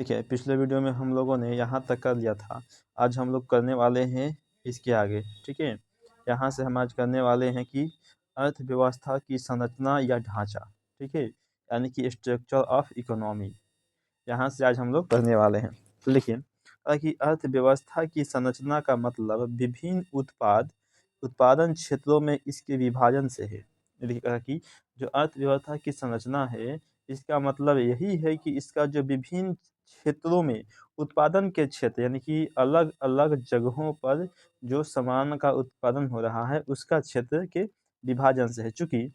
देखिए, पिछले वीडियो में हम लोगों ने यहाँ तक कर लिया था। आज हम लोग करने वाले हैं इसके आगे, ठीक है? यहाँ से हम आज करने वाले हैं कि अर्थव्यवस्था की संरचना या ढाँचा, ठीक है? यानी कि स्ट्रक्चर ऑफ इकोनॉमी। यहाँ से आज हम लोग पढ़ने वाले हैं। तो देखिए, कि अर्थव्यवस्था की संरचना का मतलब विभिन्न उत्पादन क्षेत्रों में इसके विभाजन से है। ये देखिए कहा कि जो अर्थव्यवस्था की संरचना है, इसका मतलब यही है कि इसका जो विभिन्न क्षेत्रों में उत्पादन के क्षेत्र यानी कि अलग-अलग जगहों पर जो सामान का उत्पादन हो रहा है, उसका क्षेत्र के विभाजन से है। चूँकि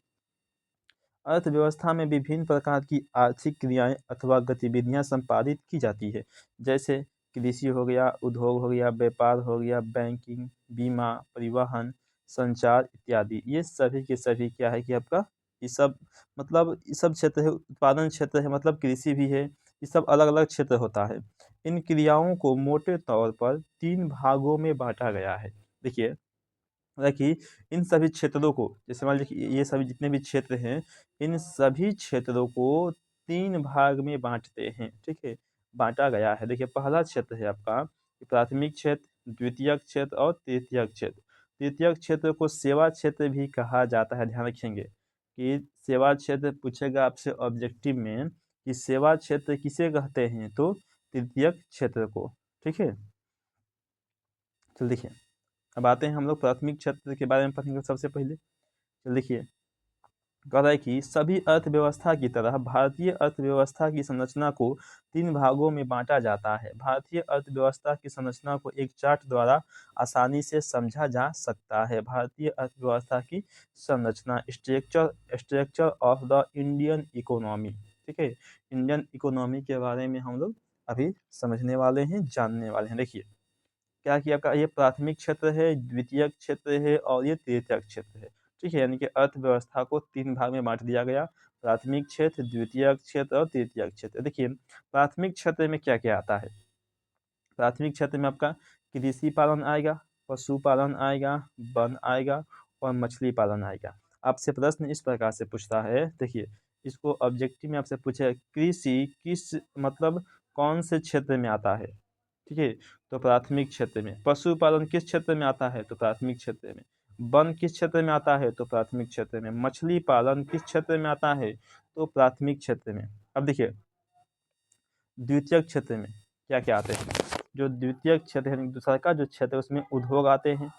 अर्थव्यवस्था में विभिन्न प्रकार की आर्थिक क्रियाएं अथवा गतिविधियां संपादित की जाती है। जैसे कृषि हो गया, उद्योग हो गया, व्यापार हो गया, बैंकिंग, बीमा, परिवहन, संचार इत्यादि। ये सभी के सभी क्या है कि आपका ये सब मतलब ये सब क्षेत्र है, उत्पादन क्षेत्र है, मतलब कृषि भी है। ये सब अलग अलग क्षेत्र होता है। इन क्रियाओं को मोटे तौर पर 3 भागों में बांटा गया है। देखिए, मतलब कि इन सभी क्षेत्रों को, जैसे मान लीजिए कि ये सभी जितने भी क्षेत्र हैं, इन सभी क्षेत्रों को 3 भाग में बाँटते हैं, ठीक है? बाँटा गया है। देखिए, पहला क्षेत्र है आपका प्राथमिक क्षेत्र, द्वितीयक क्षेत्र और तृतीयक क्षेत्र। तृतीयक क्षेत्र को सेवा क्षेत्र भी कहा जाता है। ध्यान रखेंगे कि सेवा क्षेत्र पूछेगा आपसे ऑब्जेक्टिव में कि सेवा क्षेत्र किसे कहते हैं? तो तृतीयक क्षेत्र को, ठीक है? तो देखिए, अब आते हैं हम लोग प्राथमिक क्षेत्र के बारे में पढ़ेंगे सबसे पहले। तो देखिए, कह रहा है कि सभी अर्थव्यवस्था की तरह भारतीय अर्थव्यवस्था की संरचना को 3 भागों में बांटा जाता है। भारतीय अर्थव्यवस्था की संरचना को एक चार्ट द्वारा आसानी से समझा जा सकता है। भारतीय अर्थव्यवस्था की संरचना, structure of the Indian economy, ठीक है? इंडियन इकोनॉमी के बारे में हम लोग अभी समझने वाले हैं, जानने वाले हैं। देखिए, क्या कि आपका ये प्राथमिक क्षेत्र है, द्वितीयक क्षेत्र है और ये तृतीयक क्षेत्र है। ठीक है? यानी कि अर्थव्यवस्था को 3 भाग में बाँट दिया गया। प्राथमिक क्षेत्र, द्वितीयक क्षेत्र और तृतीयक क्षेत्र। देखिए, प्राथमिक क्षेत्र में क्या-क्या आता है? प्राथमिक क्षेत्र में आपका कृषि पालन आएगा, पशुपालन आएगा, वन आएगा और मछली पालन आएगा। आपसे प्रश्न इस प्रकार से पूछता है, देखिए, इसको ऑब्जेक्टिव में आपसे पूछेगा कृषि किस मतलब कौन से क्षेत्र में आता है? ठीक है? तो प्राथमिक क्षेत्र में। पशुपालन किस क्षेत्र में आता है? तो प्राथमिक क्षेत्र में। वन किस क्षेत्र में आता है? तो प्राथमिक क्षेत्र में। मछली पालन किस क्षेत्र में आता है? तो प्राथमिक क्षेत्र में। अब देखिए, द्वितीयक क्षेत्र में क्या-क्या आते हैं? जो द्वितीयक क्षेत्र है, दूसरा का जो क्षेत्र है उसमें उद्योग आते हैं,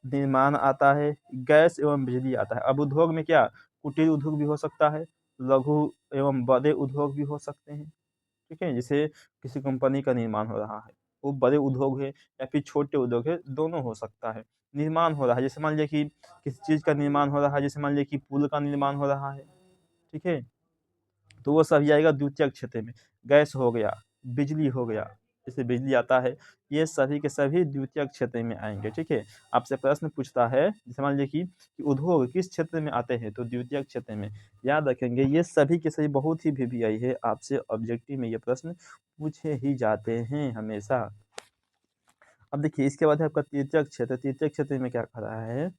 निर्माण आता है, गैस एवं बिजली आता है। अब उद्योग में क्या कुटीर उद्योग भी हो सकता है, लघु एवं बड़े उद्योग भी हो सकते हैं। ठीक है? जैसे किसी कंपनी का निर्माण हो रहा है, वो बड़े उद्योग है या फिर छोटे उद्योग है, दोनों हो सकता है। निर्माण हो रहा है, जैसे मान लीजिए कि किसी चीज़ का निर्माण हो रहा है, जैसे मान लीजिए कि पुल का निर्माण हो रहा है, ठीक है? तो वो सभी आएगा द्वितीयक क्षेत्र में। गैस हो गया, बिजली हो गया, जैसे बिजली आता है, ये सभी के सभी द्वितीयक क्षेत्र में आएँगे, ठीक है? आपसे प्रश्न पूछता है, जैसे मान लीजिए कि उद्योग किस क्षेत्र में आते हैं? तो द्वितीयक क्षेत्र में। याद रखेंगे ये सभी के सभी बहुत ही वीवीआई है, आपसे ऑब्जेक्टिव में ये प्रश्न पूछे ही जाते हैं हमेशा। अब देखिए, इसके बाद है आपका तृतीयक क्षेत्र। तृतीयक क्षेत्र में क्या कह रहा है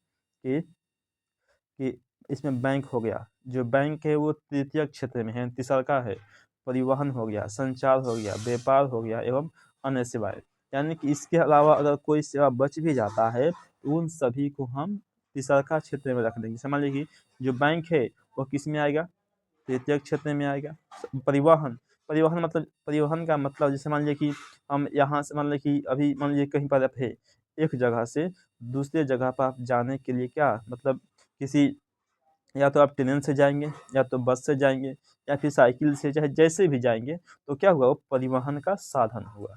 कि इसमें बैंक हो गया, जो बैंक है वो तृतीयक क्षेत्र में है। तीसरा है परिवहन हो गया, संचार हो गया, व्यापार हो गया एवं अन्य सेवाएँ। यानी कि इसके अलावा अगर कोई सेवा बच भी जाता है, तो उन सभी को हम तीसरा क्षेत्र में रख देंगे। समझ लीजिए कि जो बैंक है वो किस में आएगा? तृतीयक क्षेत्र में आएगा। परिवहन, परिवहन का मतलब जैसे मान लीजिए कि हम यहाँ से मान लें कि अभी मान लीजिए कहीं पर आप है, एक जगह से दूसरे जगह पर आप जाने के लिए क्या मतलब किसी या तो आप ट्रेन से जाएँगे, या तो बस से जाएँगे, या फिर साइकिल से, चाहे जैसे भी जाएँगे, तो क्या हुआ? वो परिवहन का साधन हुआ,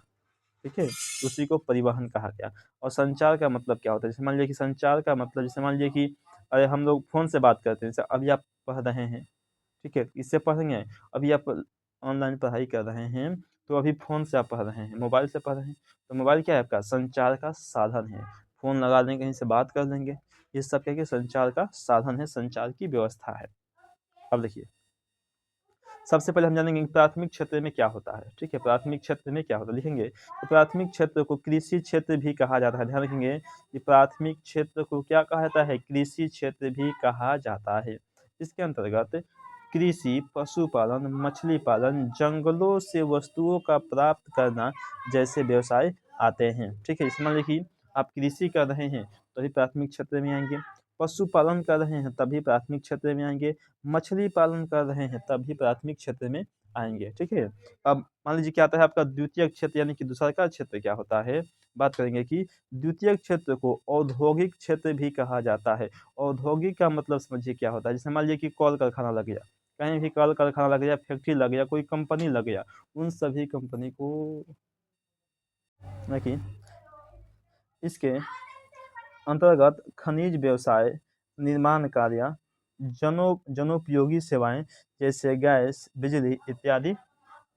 ठीक है? उसी को परिवहन कहा गया। और संचार का मतलब क्या होता है? जैसे मान लीजिए कि संचार का मतलब जैसे मान लीजिए कि अरे हम लोग फ़ोन से बात करते हैं, जैसे अभी आप पढ़ रहे हैं, ठीक है? इससे पढ़ेंगे, अभी आप ऑनलाइन पढ़ाई कर रहे हैं, तो अभी फ़ोन से आप पढ़ रहे हैं, मोबाइल से पढ़ रहे हैं, तो मोबाइल क्या है आपका? संचार का साधन है। फ़ोन लगा देंगे, कहीं से बात कर लेंगे, ये सब क्या है कि संचार का साधन है, संचार की व्यवस्था है। अब देखिए, सबसे पहले हम जानेंगे कि प्राथमिक क्षेत्र में क्या होता है, ठीक है? प्राथमिक क्षेत्र में क्या होता है, लिखेंगे। तो प्राथमिक क्षेत्र को कृषि क्षेत्र भी कहा जाता है। ध्यान रखेंगे कि प्राथमिक क्षेत्र को क्या कहा जाता है? कृषि क्षेत्र भी कहा जाता है। इसके अंतर्गत कृषि, पशुपालन, मछली पालन, जंगलों से वस्तुओं का प्राप्त करना जैसे व्यवसाय आते हैं। ठीक है, इसमें देखिए आप कृषि कर रहे हैं तभी प्राथमिक क्षेत्र में आएंगे, पशुपालन कर रहे हैं तभी प्राथमिक क्षेत्र में आएंगे, मछली पालन कर रहे हैं तभी प्राथमिक क्षेत्र में आएंगे। ठीक है, अब मान लीजिए क्या आता है आपका द्वितीयक क्षेत्र, यानी कि दूसरा का क्षेत्र क्या होता है, बात करेंगे कि द्वितीयक क्षेत्र को औद्योगिक क्षेत्र भी कहा जाता है। औद्योगिक का मतलब समझिए क्या होता है, जैसे मान लीजिए कि कल कारखाना लग गया, कहीं भी कल कारखाना लग गया, फैक्ट्री लग गया, कोई कंपनी लग गया, उन सभी कंपनी को देखिए इसके अंतर्गत खनिज व्यवसाय, निर्माण कार्य, जनोपयोगी सेवाएं जैसे गैस, बिजली इत्यादि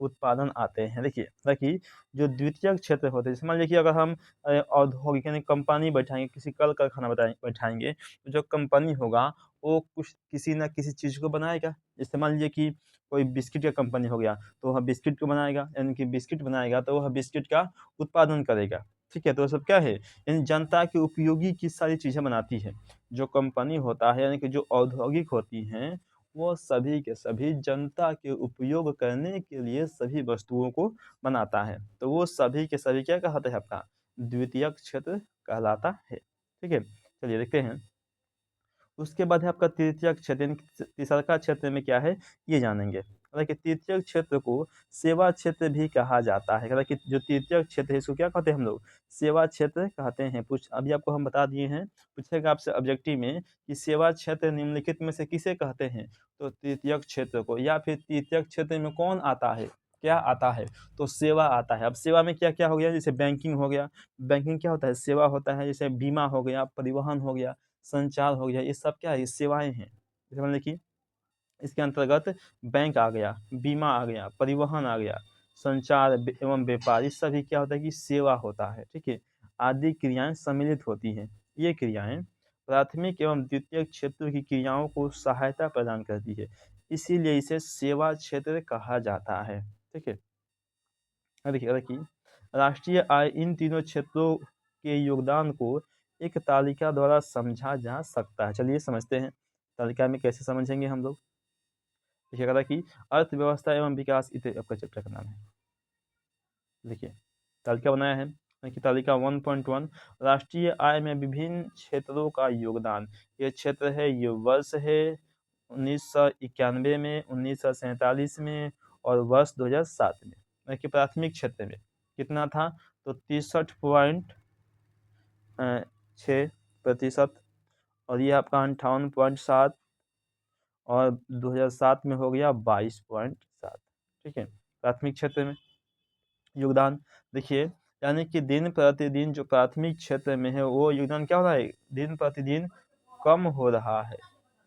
उत्पादन आते हैं। देखिए देखिए जो द्वितीयक क्षेत्र होते हैं, मान लीजिए अगर हम औद्योगिक यानी कंपनी बैठाएंगे, किसी कल कारखाना बैठाएंगे, तो जो कंपनी होगा वो कुछ किसी न किसी चीज़ को बनाएगा। जैसे मान लीजिए कि कोई बिस्किट का कंपनी हो गया तो वह बिस्किट को बनाएगा, यानी कि बिस्किट बनाएगा तो वह बिस्किट का उत्पादन करेगा। ठीक है, तो सब क्या है, यानी जनता के उपयोगी की सारी चीज़ें बनाती है। जो कंपनी होता है यानी कि जो औद्योगिक होती हैं, वो सभी के सभी जनता के उपयोग करने के लिए सभी वस्तुओं को बनाता है। तो वो सभी के सभी क्या कहते हैं, आपका द्वितीयक क्षेत्र कहलाता है। ठीक है, चलिए देखते हैं। उसके बाद है आपका तृतीयक क्षेत्र, यानी कि तीसरा क्षेत्र में क्या है ये जानेंगे। देखिए तृतीयक क्षेत्र को सेवा क्षेत्र भी कहा जाता है। कि जो तृतीयक क्षेत्र है इसको क्या कहते हैं हम लोग, सेवा क्षेत्र कहते हैं। पूछ अभी आपको हम बता दिए हैं, पूछेगा आपसे ऑब्जेक्टिव में कि सेवा क्षेत्र निम्नलिखित में से किसे कहते हैं, तो तृतीयक क्षेत्र को। या फिर तृतीयक क्षेत्र में कौन आता है, क्या आता है, तो सेवा आता है। अब सेवा में क्या क्या हो गया, जैसे बैंकिंग हो गया, बैंकिंग क्या होता है, सेवा होता है। जैसे बीमा हो गया, परिवहन हो गया, संचार हो गया, ये सब क्या है, ये सेवाएं हैं। जैसे मान लीजिए कि इसके अंतर्गत बैंक आ गया, बीमा आ गया, परिवहन आ गया, संचार एवं व्यापार, इस सभी क्या होता है कि सेवा होता है। ठीक है, आदि क्रियाएं सम्मिलित होती हैं। ये क्रियाएं प्राथमिक एवं द्वितीयक क्षेत्र की क्रियाओं को सहायता प्रदान करती है, इसीलिए इसे सेवा क्षेत्र कहा जाता है। ठीक है, देखिए देखिए राष्ट्रीय आय इन तीनों क्षेत्रों के योगदान को एक तालिका द्वारा समझा जा सकता है। चलिए समझते हैं, तालिका में कैसे समझेंगे हम लोग। देखिए कहा था कि अर्थव्यवस्था एवं विकास इत्यादि आपका चैप्टर का नाम है। देखिए तालिका बनाया है, देखिए तालिका 1.1 राष्ट्रीय आय में विभिन्न क्षेत्रों का योगदान। ये क्षेत्र है, ये वर्ष है 1991 में, 1947 में और वर्ष 2007 में। देखिए प्राथमिक क्षेत्र में कितना था, तो 63.6%, और ये आपका 58.7, और 2007 में हो गया 22.7। ठीक है, प्राथमिक क्षेत्र में योगदान देखिए, यानी कि दिन प्रतिदिन जो प्राथमिक क्षेत्र में है वो योगदान क्या हो रहा है, दिन प्रतिदिन कम हो रहा है।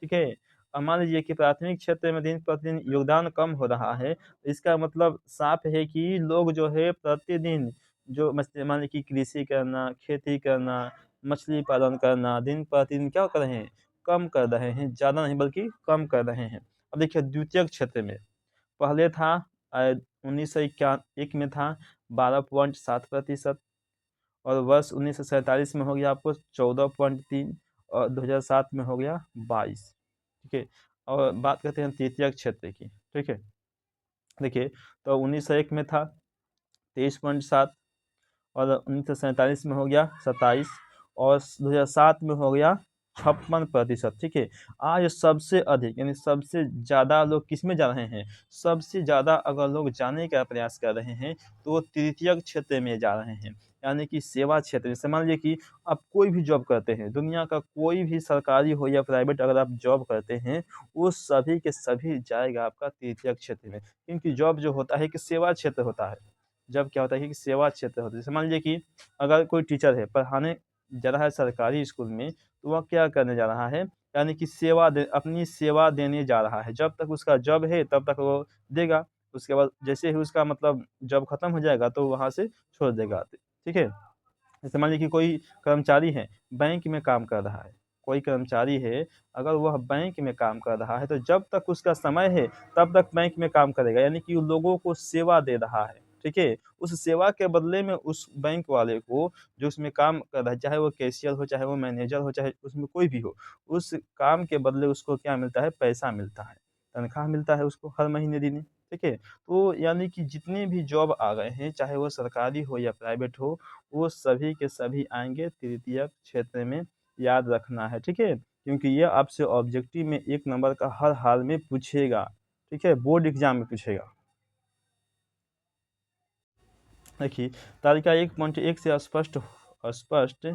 ठीक है, अब मान लीजिए कि प्राथमिक क्षेत्र में दिन प्रतिदिन योगदान कम हो रहा है, इसका मतलब साफ है कि लोग जो है प्रतिदिन जो मान लीजिए कि कृषि करना, खेती करना, मछली पालन करना, दिन प्रतिदिन क्या कर रहे हैं, कम कर रहे हैं, ज़्यादा नहीं बल्कि कम कर रहे हैं। अब देखिए द्वितीयक क्षेत्र में पहले था 1991 में था 12.7%, और वर्ष 1947 में हो गया आपको 14.3, और 2007 में हो गया 22। ठीक है, और बात करते हैं तृतीयक क्षेत्र की। ठीक है, देखिए तो 1901 में था 23.7, और 1947 में हो गया 27, और 2007 में हो गया 56%। ठीक है, आज सबसे अधिक यानी सबसे ज़्यादा लोग किस में जा रहे हैं, सबसे ज़्यादा अगर लोग जाने का प्रयास कर रहे हैं तो वो तृतीयक क्षेत्र में जा रहे हैं, यानी कि सेवा क्षेत्र। जैसे मान लीजिए कि आप कोई भी जॉब करते हैं, दुनिया का कोई भी सरकारी हो या प्राइवेट, अगर आप जॉब करते हैं वो सभी के सभी जाएगा आपका तृतीयक क्षेत्र में, क्योंकि जॉब जो होता है कि सेवा क्षेत्र होता है। जब क्या होता है कि सेवा क्षेत्र होता है, जैसे मान लीजिए कि अगर कोई टीचर है, पढ़ाने जा रहा है सरकारी स्कूल में, तो वह क्या करने जा रहा है, यानी कि अपनी सेवा देने जा रहा है। जब तक उसका जॉब है तब तक वो देगा, उसके बाद जैसे ही उसका मतलब जॉब खत्म हो जाएगा तो वहाँ से छोड़ देगा। ठीक है, जैसे मान लीजिए कि कोई कर्मचारी है, बैंक में काम कर रहा है, कोई कर्मचारी है, अगर वह बैंक में काम कर रहा है तो जब तक उसका समय है तब तक बैंक में काम करेगा, यानी कि वो लोगों को सेवा दे रहा है। ठीक है, उस सेवा के बदले में उस बैंक वाले को जो उसमें काम कर रहा है, चाहे वो कैशियर हो, चाहे वो मैनेजर हो, चाहे उसमें कोई भी हो, उस काम के बदले उसको क्या मिलता है, पैसा मिलता है। तनख्वाह मिलता है उसको हर महीने देने, ठीक है। तो यानी कि जितने भी जॉब आ गए हैं, चाहे वो सरकारी हो या प्राइवेट हो, वो सभी के सभी आएँगे तृतीयक क्षेत्र में, याद रखना है, ठीक है। क्योंकि ये आपसे ऑब्जेक्टिव में 1 नंबर का हर हाल में पूछेगा, ठीक है, बोर्ड एग्ज़ाम में पूछेगा। देखिए, तालिका 1.1 से स्पष्ट स्पष्ट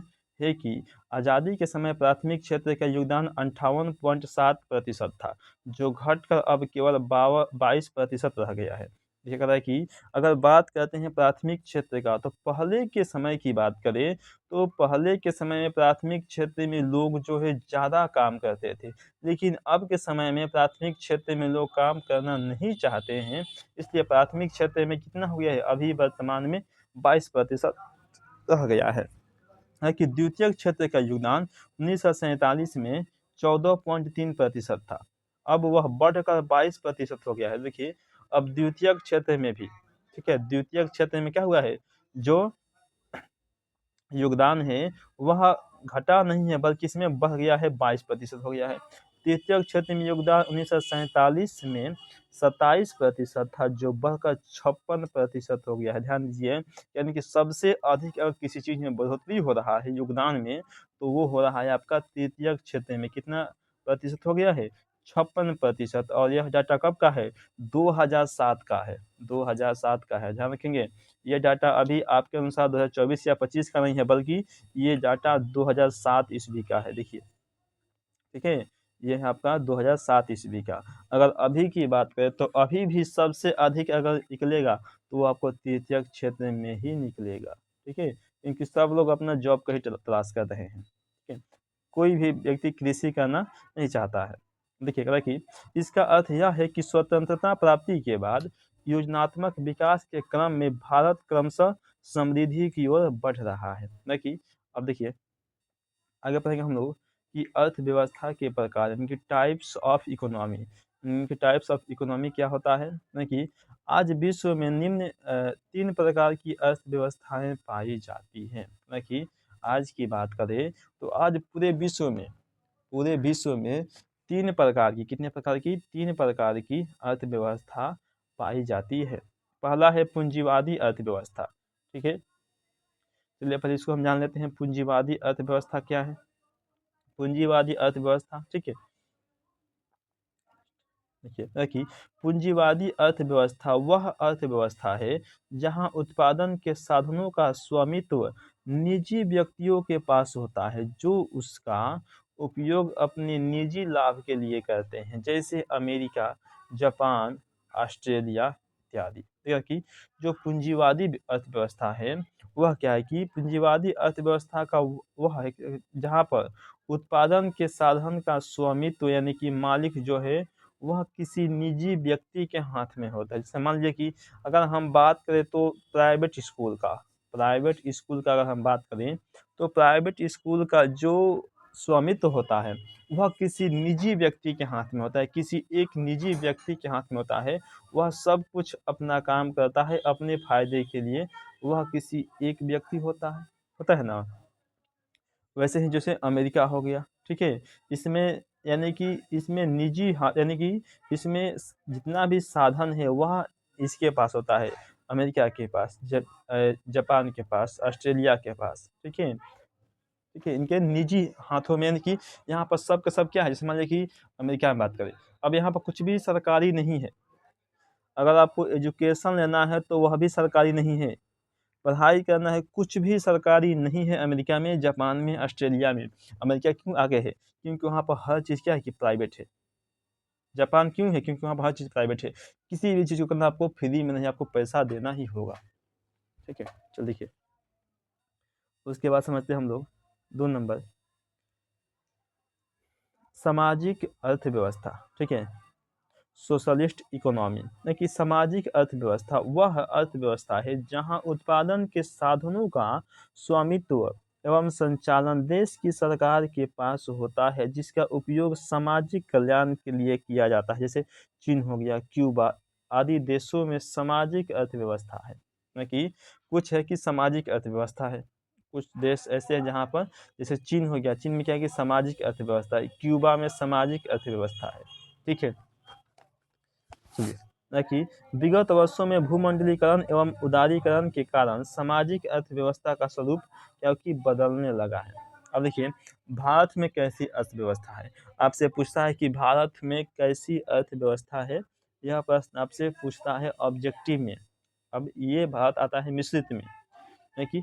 है कि आज़ादी के समय प्राथमिक क्षेत्र का योगदान 58.7% था, जो घटकर अब केवल 22% रह गया है। ये कह रहा है कि अगर बात करते हैं प्राथमिक क्षेत्र का, तो पहले के समय की बात करें, तो पहले के समय में प्राथमिक क्षेत्र में लोग जो है ज़्यादा काम करते थे। लेकिन अब के समय में प्राथमिक क्षेत्र में लोग काम करना नहीं चाहते हैं, इसलिए प्राथमिक क्षेत्र में कितना हो गया है, अभी वर्तमान में 22% रह गया है। हालाँकि द्वितीयक क्षेत्र का योगदान 1947 में 14.3% था। अब वह बढ़कर 22% हो गया है। देखिए, अब द्वितीयक क्षेत्र में भी, ठीक है, द्वितीयक क्षेत्र में क्या हुआ है, जो योगदान है वह घटा नहीं है, बल्कि इसमें बढ़ गया है, 22% हो गया है। तृतीयक क्षेत्र में योगदान 1947 में 27% था, जो बढ़कर 56% हो गया है। ध्यान दीजिए, यानी कि सबसे अधिक अगर किसी चीज़ में बढ़ोतरी हो रहा है योगदान में, तो वो हो रहा है आपका तृतीयक क्षेत्र में। कितना प्रतिशत हो गया है? 56%। और यह डाटा कब का है? 2007 का है, 2007 का है, ध्यान रखेंगे। ये डाटा अभी आपके अनुसार 2024 या 25 का नहीं है, बल्कि ये डाटा 2007 ईस्वी का है, देखिए, ठीक है? ये है आपका 2007 ईस्वी का। अगर अभी की बात करें, तो अभी भी सबसे अधिक अगर निकलेगा, तो वो आपको तृतीयक क्षेत्र में ही निकलेगा, ठीक है? क्योंकि सब लोग अपना जॉब का ही तलाश कर रहे हैं, ठीक है? कोई भी व्यक्ति कृषि करना नहीं चाहता है। देखिए, क्या है कि इसका अर्थ यह है कि स्वतंत्रता प्राप्ति के बाद योजनात्मक विकास के क्रम में भारत क्रमशः समृद्धि की ओर बढ़ रहा है। ना कि अब देखिए, आगे पढ़ेंगे हम लोग कि अर्थव्यवस्था के प्रकार, यानी कि टाइप्स ऑफ इकोनॉमी। इनके टाइप्स ऑफ इकोनॉमी क्या होता है ना, कि आज विश्व में निम्न 3 प्रकार की अर्थव्यवस्थाएं पाई जाती हैं। ना कि आज की बात करें, तो आज पूरे विश्व में 3 प्रकार की, कितने प्रकार की? 3 प्रकार की अर्थव्यवस्था पाई जाती है। पहला है पूंजीवादी अर्थव्यवस्था, ठीक है? चलिए पहले इसको हम जान लेते हैं, पूंजीवादी अर्थव्यवस्था क्या है? पूंजीवादी अर्थव्यवस्था, ठीक है? देखिए कि पूंजीवादी अर्थव्यवस्था वह अर्थव्यवस्था है जहां उत्पादन के साधनों का स्वामित्व निजी व्यक्तियों के पास होता है, जो उसका उपयोग अपने निजी लाभ के लिए करते हैं, जैसे अमेरिका, जापान, ऑस्ट्रेलिया इत्यादि। देखिए कि जो पूंजीवादी अर्थव्यवस्था है, वह क्या है कि पूंजीवादी अर्थव्यवस्था का वह है जहाँ पर उत्पादन के साधन का स्वामित्व, यानी कि मालिक जो है, वह किसी निजी व्यक्ति के हाथ में होता है। जैसे मान लीजिए कि अगर हम बात करें, तो प्राइवेट स्कूल का अगर हम बात करें, तो प्राइवेट स्कूल का जो स्वामित्व होता है, वह किसी निजी व्यक्ति के हाथ में होता है, किसी एक निजी व्यक्ति के हाथ में होता है। वह सब कुछ अपना काम करता है अपने फायदे के लिए, वह किसी एक व्यक्ति होता है ना। वैसे ही जैसे अमेरिका हो गया, ठीक है? इसमें यानी कि इसमें निजी यानी कि इसमें जितना भी साधन है, वह इसके पास होता है, अमेरिका के पास, जापान के पास, ऑस्ट्रेलिया के पास, ठीक है? ठीक है, इनके निजी हाथों में, यानी कि यहाँ पर सब का सब क्या है, जैसे मान लीजिए कि अमेरिका में बात करें, अब यहाँ पर कुछ भी सरकारी नहीं है। अगर आपको एजुकेशन लेना है, तो वह भी सरकारी नहीं है। पढ़ाई करना है, कुछ भी सरकारी नहीं है अमेरिका में, जापान में, ऑस्ट्रेलिया में। अमेरिका क्यों आगे है? क्योंकि वहाँ पर हर चीज़ क्या है कि प्राइवेट है। जापान क्यों है? क्योंकि वहाँ पर हर चीज़ प्राइवेट है। किसी भी चीज़ को करना आपको फ्री में नहीं, आपको पैसा देना ही होगा। ठीक है? चलिए देखिए, उसके बाद समझते हैं हम लोग 2 नंबर, सामाजिक अर्थव्यवस्था, ठीक है? सोशलिस्ट इकोनॉमी, यानी कि सामाजिक अर्थव्यवस्था वह अर्थव्यवस्था है जहां उत्पादन के साधनों का स्वामित्व एवं संचालन देश की सरकार के पास होता है, जिसका उपयोग सामाजिक कल्याण के लिए किया जाता है। जैसे चीन हो गया, क्यूबा आदि देशों में सामाजिक अर्थव्यवस्था है, यानी कि कुछ है कि सामाजिक अर्थव्यवस्था है। कुछ देश ऐसे हैं जहाँ पर, जैसे चीन हो गया, चीन में क्या है कि सामाजिक अर्थव्यवस्था है, क्यूबा में सामाजिक अर्थव्यवस्था है, ठीक है? चलिए कि विगत वर्षों में भूमंडलीकरण एवं उदारीकरण के कारण सामाजिक अर्थव्यवस्था का स्वरूप क्या कि बदलने लगा है। अब देखिए भारत में कैसी अर्थव्यवस्था है, आपसे पूछता है कि भारत में कैसी अर्थव्यवस्था है। यह प्रश्न आपसे पूछता है ऑब्जेक्टिव में। अब ये भारत आता है मिश्रित में, है कि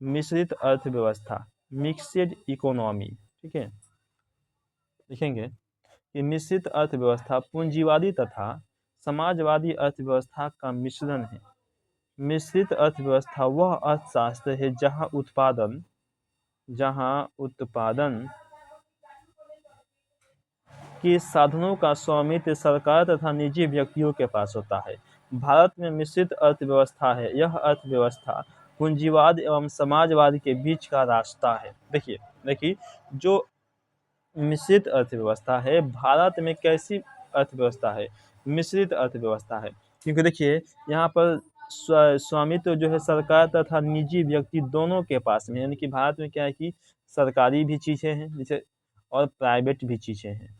मिश्रित अर्थव्यवस्था, मिक्सड इकोनॉमी। ठीक है, देखेंगे कि मिश्रित अर्थव्यवस्था पूंजीवादी तथा समाजवादी अर्थव्यवस्था का मिश्रण है। मिश्रित अर्थव्यवस्था वह अर्थशास्त्र है जहां उत्पादन के साधनों का स्वामित्व सरकार तथा निजी व्यक्तियों के पास होता है। भारत में मिश्रित अर्थव्यवस्था है। यह अर्थव्यवस्था पूंजीवाद एवं समाजवाद के बीच का रास्ता है। देखिए देखिए जो मिश्रित अर्थव्यवस्था है, भारत में कैसी अर्थव्यवस्था है, मिश्रित अर्थव्यवस्था है। क्योंकि देखिए यहाँ पर स्वामित्व जो है सरकार तथा निजी व्यक्ति दोनों के पास में, यानी कि भारत में क्या है कि सरकारी भी चीज़ें हैं जैसे और प्राइवेट भी चीज़ें हैं।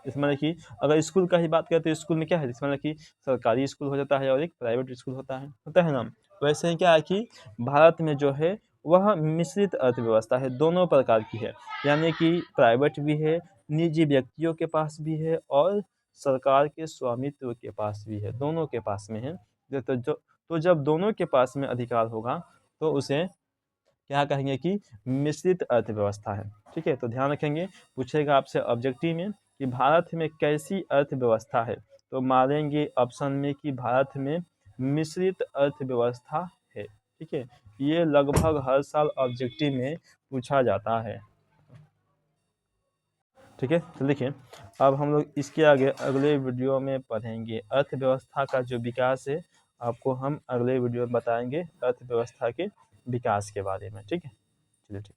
इसमें देखिए अगर स्कूल का ही बात करें तो स्कूल में क्या है, इसमें कि सरकारी स्कूल हो जाता है और एक प्राइवेट स्कूल होता है ना। वैसे ही क्या है कि भारत में जो है वह मिश्रित अर्थव्यवस्था है, दोनों प्रकार की है, यानी कि प्राइवेट भी है, निजी व्यक्तियों के पास भी है और सरकार के स्वामित्व के पास भी है, दोनों के पास में है। तो जब दोनों के पास में अधिकार होगा तो उसे क्या कहेंगे कि मिश्रित अर्थव्यवस्था है। ठीक है, तो ध्यान रखेंगे, पूछेगा आपसे ऑब्जेक्टिव में कि भारत में कैसी अर्थव्यवस्था है, तो मारेंगे ऑप्शन में कि भारत में मिश्रित अर्थव्यवस्था है। ठीक है, ये लगभग हर साल ऑब्जेक्टिव में पूछा जाता है। ठीक है, तो देखिए अब हम लोग इसके आगे अगले वीडियो में पढ़ेंगे अर्थव्यवस्था का जो विकास है। आपको हम अगले वीडियो में बताएंगे अर्थव्यवस्था के विकास के बारे में। ठीक है, चलिए ठीक।